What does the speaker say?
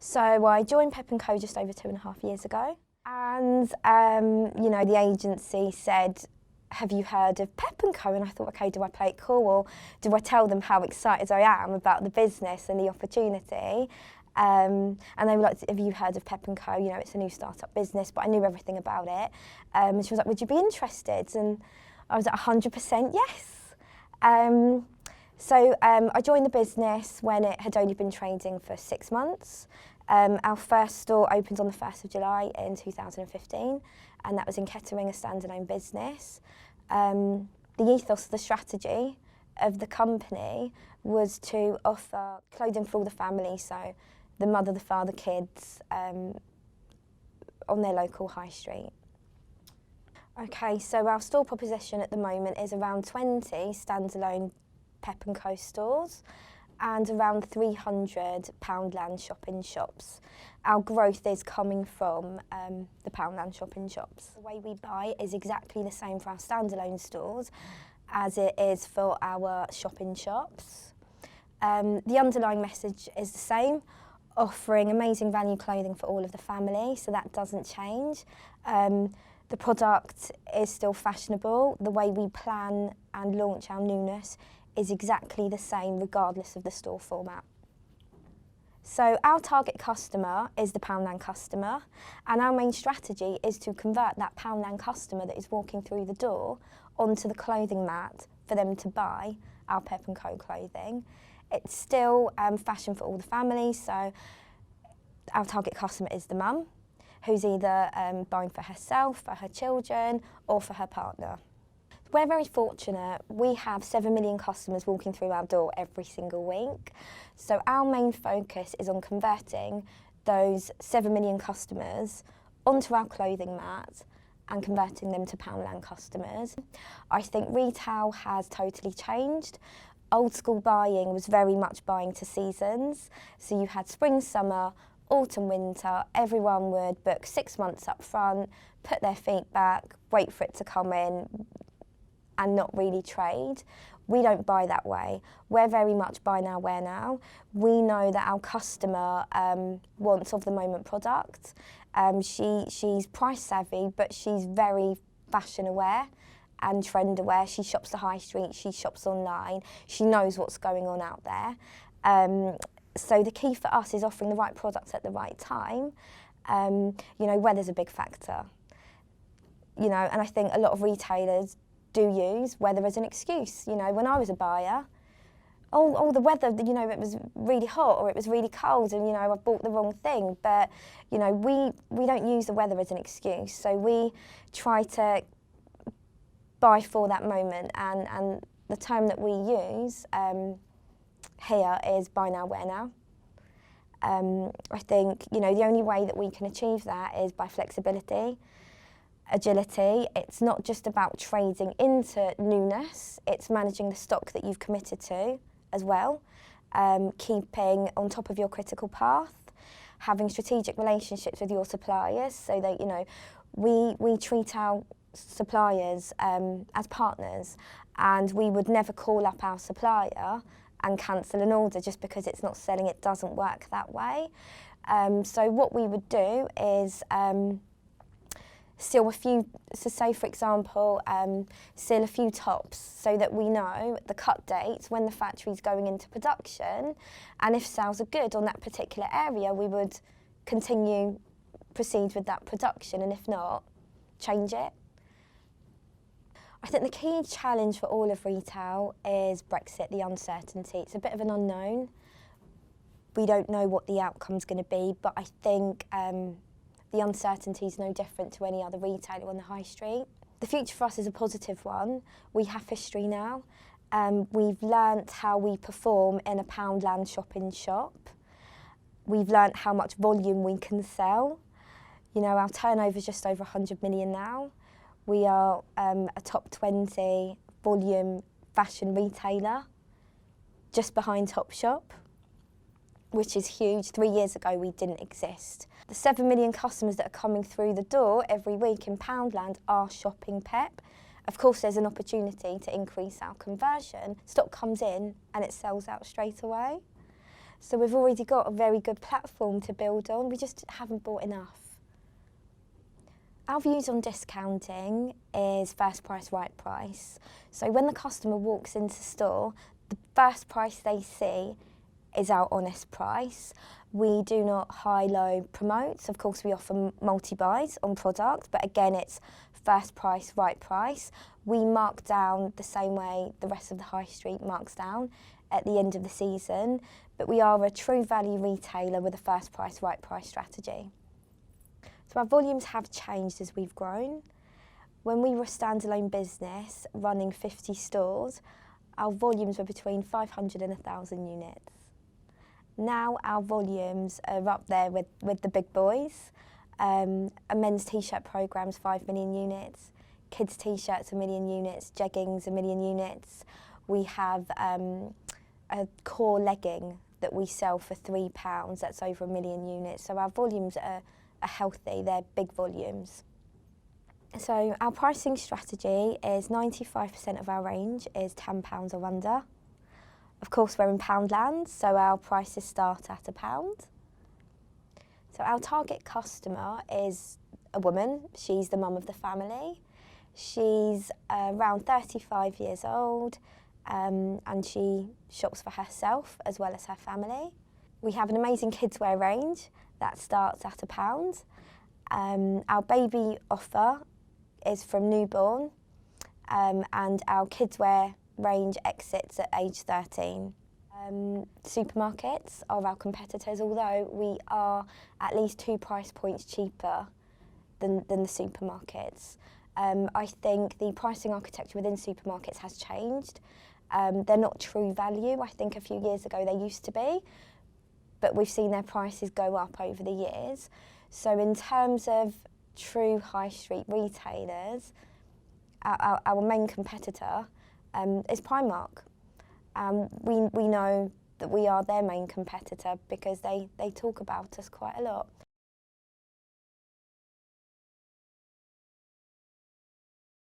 So I joined Pep&co just over 2.5 years ago, and you know, the agency said, "Have you heard of Pep&co?" And I thought, okay, do I play it cool, or do I tell them how excited I am about the business and the opportunity? And they were like, "Have you heard of Pep&co? You know, it's a new startup business," but I knew everything about it. And she was like, "Would you be interested?" And I was at 100% yes. So I joined the business when it had only been trading for 6 months. Our first store opened on the 1st of July in 2015, and that was in Kettering, a standalone business. The ethos, the strategy of the company was to offer clothing for all the family, so the mother, the father, kids, on their local high street. Okay, so our store proposition at the moment is around 20 standalone Pep&co stores and around 300 Poundland shop-in-shops. Our growth is coming from the Poundland shop-in-shops. The way we buy is exactly the same for our standalone stores as it is for our shop-in-shops. The underlying message is the same, offering amazing value clothing for all of the family, so that doesn't change. The product is still fashionable. The way we plan and launch our newness is exactly the same regardless of the store format. So our target customer is the Poundland customer, and our main strategy is to convert that Poundland customer that is walking through the door onto the clothing mat for them to buy our Pep&co clothing. It's still fashion for all the families, so our target customer is the mum, who's either buying for herself, for her children, or for her partner. We're very fortunate. We have 7 million customers walking through our door every single week. So our main focus is on converting those 7 million customers onto our clothing mat and converting them to Poundland customers. I think retail has totally changed. Old school buying was very much buying to seasons. So you had spring, summer, autumn, winter. Everyone would book 6 months up front, put their feet back, wait for it to come in, and not really trade. We don't buy that way. We're very much buy now, wear now. We know that our customer wants of the moment product. She's price savvy, but she's very fashion aware and trend aware. She shops the high street, she shops online, she knows what's going on out there. So the key for us is offering the right products at the right time. You know, weather's a big factor. You know, and I think a lot of retailers do use weather as an excuse. You know, when I was a buyer, oh, the weather, you know, it was really hot or it was really cold and, you know, I bought the wrong thing. But, you know, we don't use the weather as an excuse. So we try to buy for that moment, and the term that we use here is buy now, wear now. I think, you know, the only way that we can achieve that is by flexibility, agility. It's not just about trading into newness, it's managing the stock that you've committed to as well, keeping on top of your critical path, having strategic relationships with your suppliers so that, you know, we treat our suppliers as partners, and we would never call up our supplier and cancel an order just because it's not selling. It doesn't work that way. So what we would do is seal a few, so say for example, seal a few tops so that we know the cut dates when the factory's going into production, and if sales are good on that particular area, we would proceed with that production, and if not, change it. I think the key challenge for all of retail is Brexit, the uncertainty. It's a bit of an unknown. We don't know what the outcome's going to be, but I think the uncertainty is no different to any other retailer on the high street. The future for us is a positive one. We have history now. We've learnt how we perform in a Poundland shop-in-shop. We've learnt how much volume we can sell. You know, our turnover is just over 100 million now. We are a top 20 volume fashion retailer, just behind Topshop, which is huge. 3 years ago, we didn't exist. The 7 million customers that are coming through the door every week in Poundland are shopping Pep. Of course, there's an opportunity to increase our conversion. Stock comes in and it sells out straight away. So we've already got a very good platform to build on, we just haven't bought enough. Our views on discounting is first price, right price. So when the customer walks into store, the first price they see is our honest price. We do not high-low promote. Of course, we offer multi-buys on product, but again, it's first price, right price. We mark down the same way the rest of the high street marks down at the end of the season, but we are a true value retailer with a first price, right price strategy. So our volumes have changed as we've grown. When we were a standalone business running 50 stores, our volumes were between 500 and 1,000 units. Now our volumes are up there with the big boys. A men's t-shirt programme's 5 million units, kids t-shirts 1 million units, jeggings 1 million units. We have a core legging that we sell for £3, that's over 1 million units. So our volumes are healthy, they're big volumes. So our pricing strategy is 95% of our range is £10 or under. Of course, we're in Poundland, so our prices start at £1. So our target customer is a woman. She's the mum of the family. She's around 35 years old, and she shops for herself as well as her family. We have an amazing kidswear range that starts at £1. Our baby offer is from newborn, and our kidswear range exits at age 13. Supermarkets are our competitors, although we are at least 2 price points cheaper than the supermarkets. I think the pricing architecture within supermarkets has changed. They're not true value. I think a few years ago they used to be, but we've seen their prices go up over the years. So in terms of true high street retailers, our main competitor is Primark. We know that we are their main competitor because they talk about us quite a lot.